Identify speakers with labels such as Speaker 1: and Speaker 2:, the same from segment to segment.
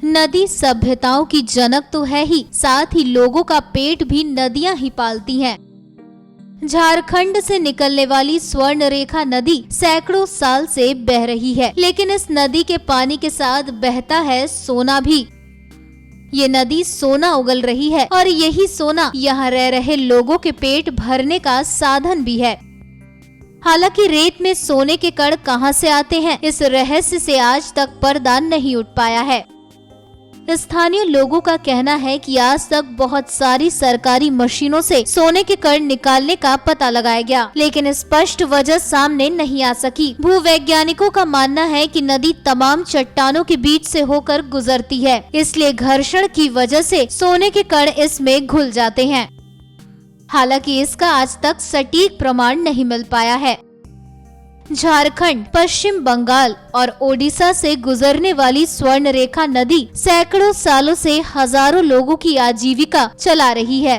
Speaker 1: नदी सभ्यताओं की जनक तो है ही, साथ ही लोगों का पेट भी नदियां ही पालती हैं। झारखंड से निकलने वाली स्वर्णरेखा नदी सैकड़ों साल से बह रही है, लेकिन इस नदी के पानी के साथ बहता है सोना भी। ये नदी सोना उगल रही है और यही सोना यहाँ रह रहे लोगों के पेट भरने का साधन भी है। हालांकि रेत में सोने के कण कहाँ से आते हैं, इस रहस्य से आज तक पर्दा नहीं उठ पाया है। स्थानीय लोगों का कहना है कि आज तक बहुत सारी सरकारी मशीनों से सोने के कण निकालने का पता लगाया गया, लेकिन स्पष्ट वजह सामने नहीं आ सकी। भूवैज्ञानिकों का मानना है कि नदी तमाम चट्टानों के बीच से होकर गुजरती है, इसलिए घर्षण की वजह से सोने के कण इसमें घुल जाते हैं। हालांकि इसका आज तक सटीक प्रमाण नहीं मिल पाया है। झारखंड, पश्चिम बंगाल और ओडिशा से गुजरने वाली स्वर्णरेखा नदी सैकड़ों सालों से हजारों लोगों की आजीविका चला रही है।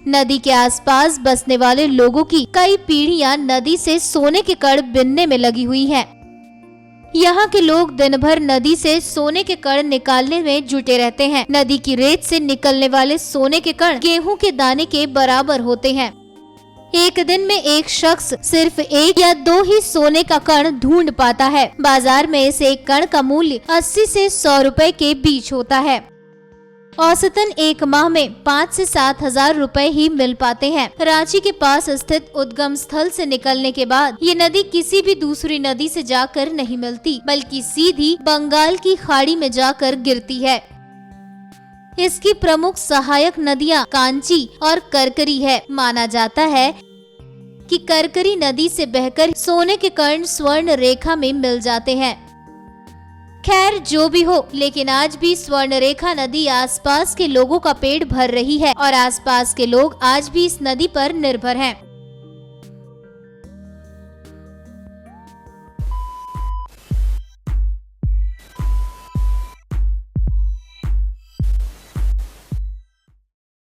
Speaker 1: नदी के आसपास बसने वाले लोगों की कई पीढ़ियां नदी से सोने के कण बीनने में लगी हुई हैं। यहाँ के लोग दिन भर नदी से सोने के कण निकालने में जुटे रहते हैं। नदी की रेत से निकलने वाले सोने के कण गेहूं के दाने के बराबर होते हैं। एक दिन में एक शख्स सिर्फ 1 या 2 ही सोने का कण ढूंढ पाता है। बाजार में इस एक कण का मूल्य 80 से 100 रुपए के बीच होता है। औसतन एक माह में 5 से 7 हजार रुपए ही मिल पाते हैं। रांची के पास स्थित उद्गम स्थल से निकलने के बाद ये नदी किसी भी दूसरी नदी से जाकर नहीं मिलती, बल्कि सीधी बंगाल की खाड़ी में जाकर गिरती है। इसकी प्रमुख सहायक नदियां कांची और करकरी है। माना जाता है कि करकरी नदी से बहकर सोने के कण स्वर्ण रेखा में मिल जाते हैं। खैर जो भी हो, लेकिन आज भी स्वर्णरेखा नदी आसपास के लोगों का पेट भर रही है और आसपास के लोग आज भी इस नदी पर निर्भर हैं।